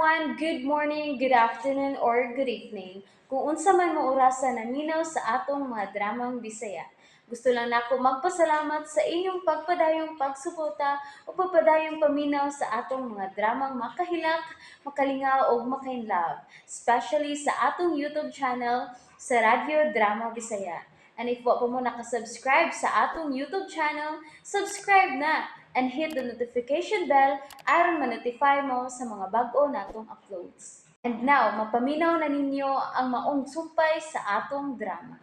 everyone, good morning, good afternoon, or good evening. Kung unsa man mo orasan naminaw sa atong mga dramang Bisaya. Gusto lang nako magpasalamat sa inyong pagpadayong pagsuporta o pagpadayong paminaw sa atong mga dramang makahilak, makalingaw o makainlove, especially sa atong YouTube channel sa Radyo Drama Bisaya. And if wa pa mo nakasubscribe sa atong YouTube channel, subscribe na and hit the notification bell aron ma-notify mo sa mga bag-o natong uploads. And now, mapaminaw na ninyo ang maong sumpay sa atong drama.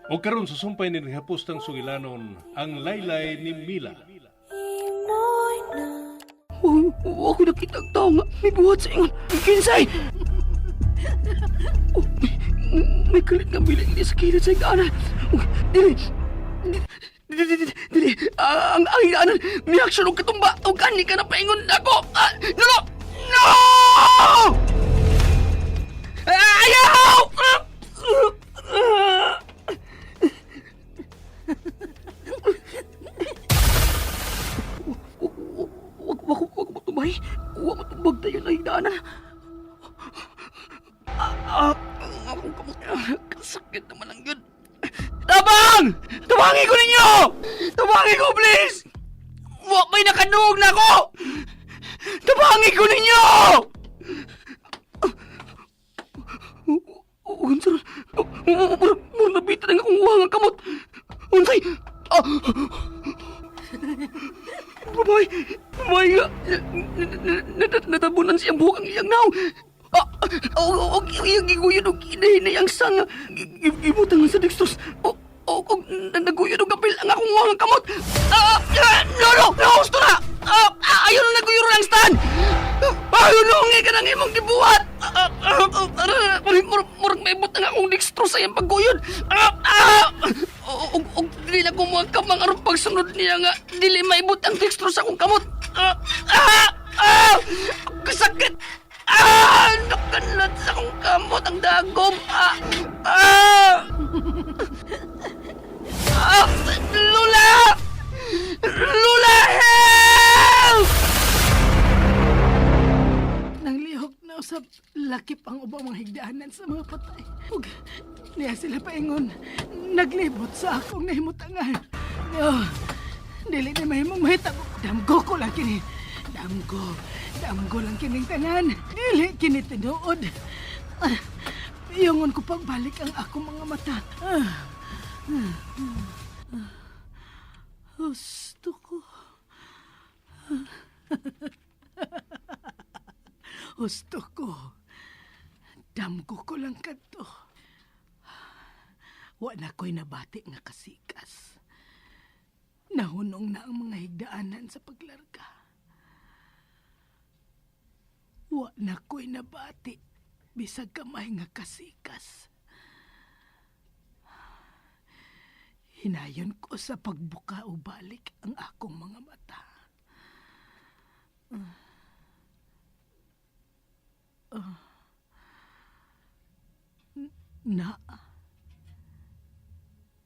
O karon sa sumpay ni Hapostang Sugilanon, ang laylay ni Mila. Ako nakita ang tao nga may buhat sa ingon. Kinsay! Oh, may kalit nga bilang di sa kilid sa higdaanan. Oh, dili! Dili! Ang higdaanan, may aksyon o katumba. O kani ka na paingon ako! No! No! Ayaw! Wag mo tumay. Huwag mo tumbag tayo na higdaanan. Akong kamot. Kasakit naman ang yun. Tabang! Tabangin ko ninyo! Tabangin ko, please! Huwag may nakanuog na ako! Tabangin ko ninyo! Unsay? Mura nabitan ang akong uwang ang kamot. Unsay? Babay nga. Natabunan siyang buhok ang iyang naw. Og iyang giguyod og kinahinay ang sang. Ibutang sa dextrose. Og naguyod og apil ang akong uwang ang kamot. No! Gusto na! Ayaw na naguyod ang stand! Ayaw na nga ka nang imong gibuhat! Murag may ibutang akong dextrose sa iyang pagguyod. Og dili na ko mga kamang aron pagsunod niya nga dili maibot ang dextrose sa akong kamot. Kasakit! Nakanat sa akong kamot ang dagom. Lula! Lula, help! Nanglihok na usab lakip ang ubang mga higdaanan sa mga patay. Ug niya sila paingon naglibot sa akong nahimutangan. Dili na mahimong mahitabo. Damgo ko lang kini. Damgo lang kining tanan. Dili kini tinuod. Iyangon ko pagbalik ang akong mga mata. Gusto ko. Gusto ko. Damgo ko lang kadto. Wa na ko'y nabati nga kasikas. Nahunong na ang mga higdaanan sa paglarga. Wa na ko'y nabati bisag kamay nga kasikas. Hinayon ko sa pagbuka o balik ang akong mga mata.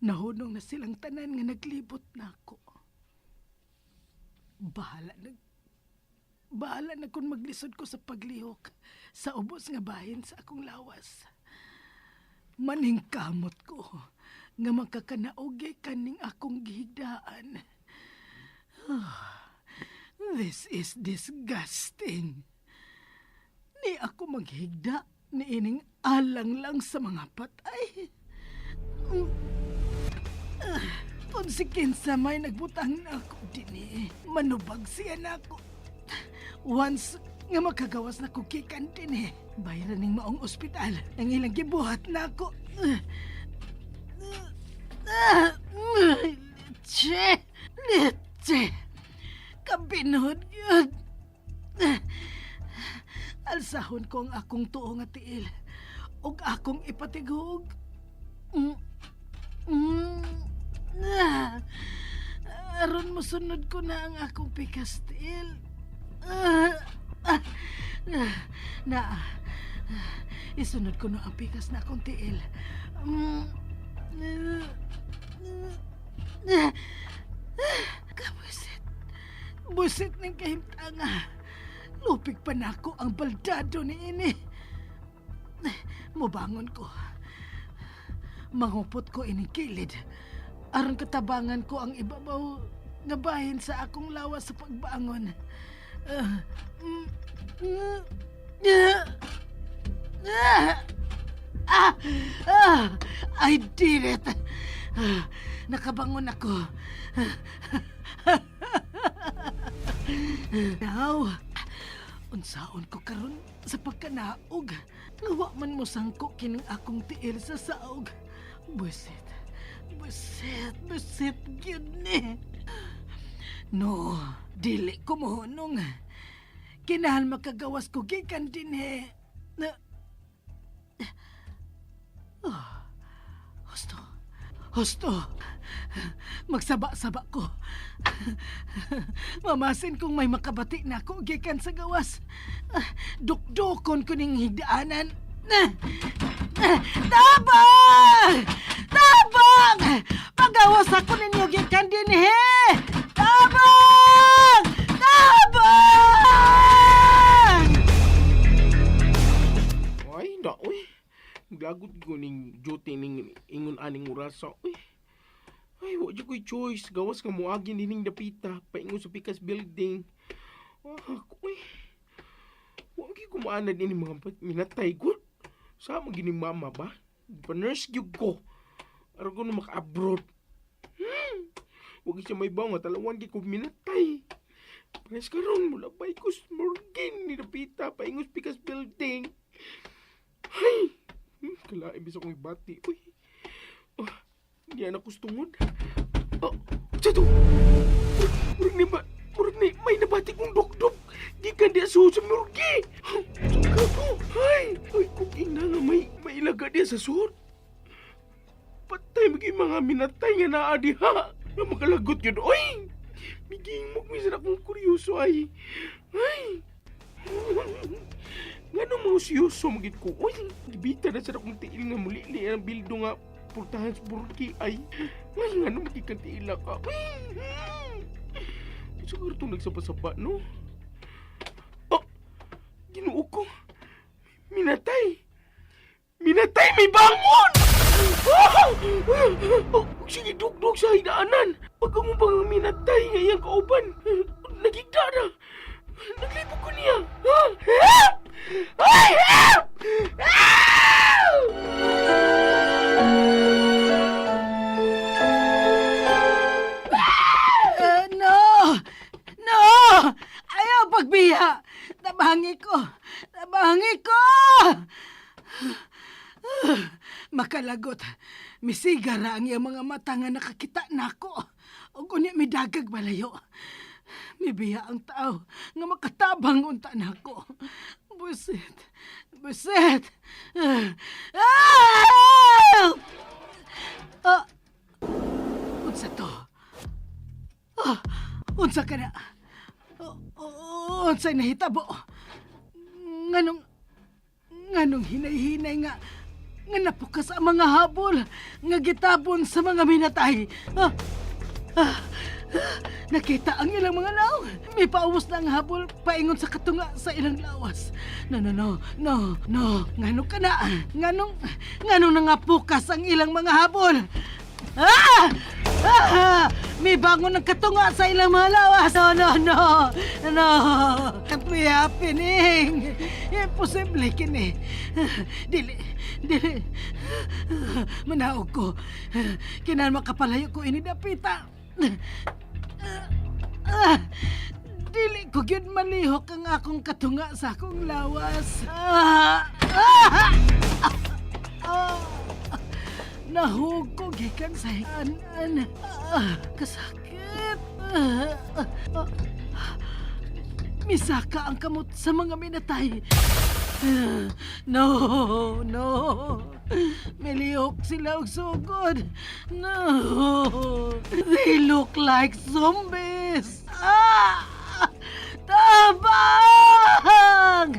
Nahunong na silang tanan nga naglibot na ako. Bahala na kung maglisod ko sa paglihok sa ubos nga bahin sa akong lawas. Maningkamot ko nga magkakanaogi kaning akong gihigdaan. This is disgusting. Ni ako maghigda ni ining alang lang sa mga patay. Si kinsa may nagbutang na ako din manubag siya na ako. Once nga makagawas na kukikan din bayaran ng maong ospital ang ilang gibuhat na ako. Litse, kabinod yun. Alsahon ko ang akong tuo nga tiil ug akong ipatigog. Aron mosunod ko na ang akong pikastil. Isunod ko na ang pikas na akong tiil. Kabusit. Busit ng kahimtanga. Tupig pa nako ang baldado ni ini. Mubangon ko. Mangupot ko ining kilid. Aron katabangan ko ang ibabaw nga bahin sa akong lawas sa pagbangon. I did it! Nakabangon ako. Now, unsaon ko karon sa pagkanaog. Nawa man mo sangko kining akong tiil sa saog. Busit, gyud ni. No, dili ko mohonong. Kinahal makagawas ko gikan dinhi. Husto. Magsaba-saba ko. Mamasin kung may makabati na ako gikan sa gawas. Dukdukon ko ning higdaanan. Tabang! Tabang! Pagawas ako ninyo gikan dinhi. Tabang! Tabang! Ay, da, uy. Gagot ko ning duty ning ingon aning orasa, uy. Ay, wa jud ko'y choice. Gawas ka mo agin dining dapita. Paingon sa Pikas Building. Uy. Wa gyud ko maanad ini mga minatay ko. Sama gining mama ba? Pa-nurse gyud ko. Aron ko na maka-abroad. Wa gyud siya may bawa talawan gyud ko minatay. Pares karon mula bay ko sa morgan ni dapita paingon sa Pikas Building. Ay. Kalain bisa kong ibati. Uy. Hindi anak kustungod. Sato. Murag ni may nabati kong dokdok. Di ka dia sa murgi. Suka ko. Ay, kung ina nga may ilaga dia sa suot. Patay maging mga minatay nga naa diha. Nga magalagot yun. Uy. Biging mo minsan akong kuryoso ay. Ay. Nga nung mga siyoso magit ko. Uy, gibita na sa akong tiil nga muli ang bildo nga purtahan sa burki ay. Ay, nga nung magkikantila ka. Uy, siguro itong nagsaba-saba, no? Ginoo ko. Minatay, may bangon! Sige, dugdug sa hidaanan. Pagka mo bang minatay nga iyang kauban, nagigda na. Naglipog ko niya. Help! Ay, help! Help! No! Ayaw pagbiya! Nabangi ko! Makalagot, misigara ang iyang mga mata nga nakakita nako. O kunya may dagag balayo. Mibiya ang tao nga makatabang unta nako. Buset! Unsa to? Unsa ka na? Unsay nahitabo? Nganong hinay-hinay nga napukas ang mga habol nga gitabon sa mga minatay. Nakita ang ilang mga law. May paubos na ang habol paingon sa katunga sa ilang lawas. No. Nganong ka na? Nganong nangapukas ang ilang mga habol? May bangon ng katunga sa ilang mga lawas. No. Can't be happening. Imposible kini. Dili. Manaog ko. Kinahanglan makapalayo ko ini dapita. Dili ko gyud malihok ang akong katunga sa akong lawas. Nahugog gikan sa higanan. Kasakit. Misaka ang kamot sa mga minatay. No. Milihok sila og sugod. No. They look like zombies.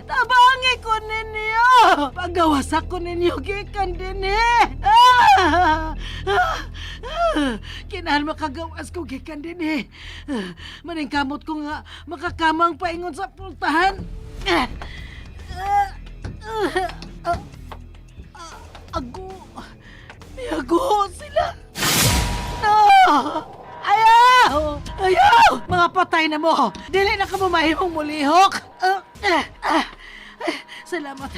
Tabangi ko ninyo! Pagawas ako ninyo gikan dinhi! Kinahanglan makagawas ko gikan dinhi. Maningkamot ko nga makakamang paingon sa pultahan. Ah! Ah! Ah! Ah! Ago! May ago sila! No! Ayaw! Ayaw! Mga patay na mo! Dili na ka mo mahimong mulihok! Salamat.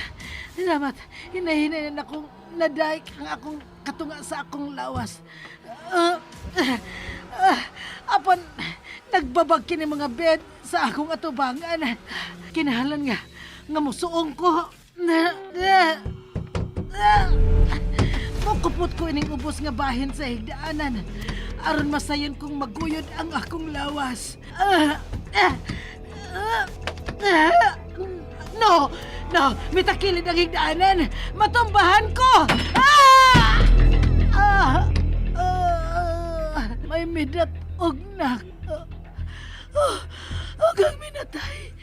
Salamat. Hinahinay na akong naday ang akong katunga sa akong lawas. Apan, nagbabag kini mga bed sa akong atubangan. Kinahalan nga musuong ko. Mukupot ko ining ubos nga bahin sa higdaanan. Aron masayon kong maguyod ang akong lawas. No! No! Mitakilid ang higdaanan! Matumbahan ko! May midat og nak. Og ang minatay.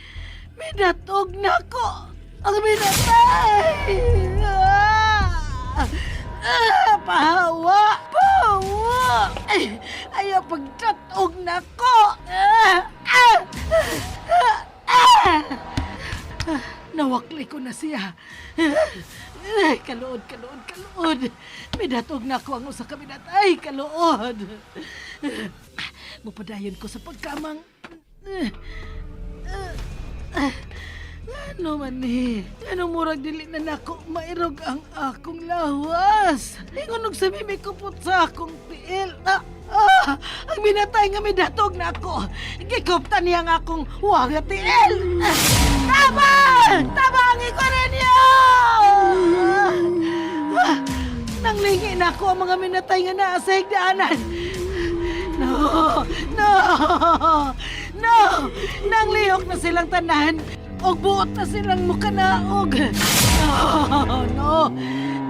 Midat og nako. Ang minatay! Pahawa! Pahawa! Ayaw pagdat og nako! Nawakli ko na siya. Kaluod, kaluod, kaluod. Midatog na ako ang usa ka minatay. Kaluod. Mupadayon ko sa pagkamang. Ano man ni? Anong murag dili na nako mairog ang akong lawas? Ingon og sa mimi kupot sa akong tiil. Ang minatay nga midatog na ako. Gikuptan niya nga akong huwag at tiil. Tabang! Tabangi ko ninyo! Nanglingi na ako ang mga minatay nga naa sa higdaanan. No! No! No! Nanglihok na silang tanan. Og buot na silang mukanaog. No! No!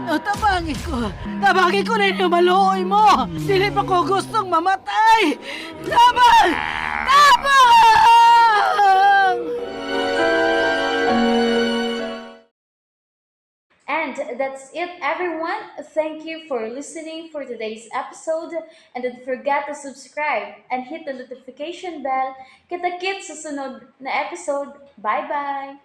No, tabangin ko. Tabangin ko ninyo, maluoy mo. Dili pa ko gustong mamatay. Tabang! Tabang! And that's it, everyone. Thank you for listening for today's episode. And don't forget to subscribe and hit the notification bell. Kita-kits sa sunod na episode. Bye-bye!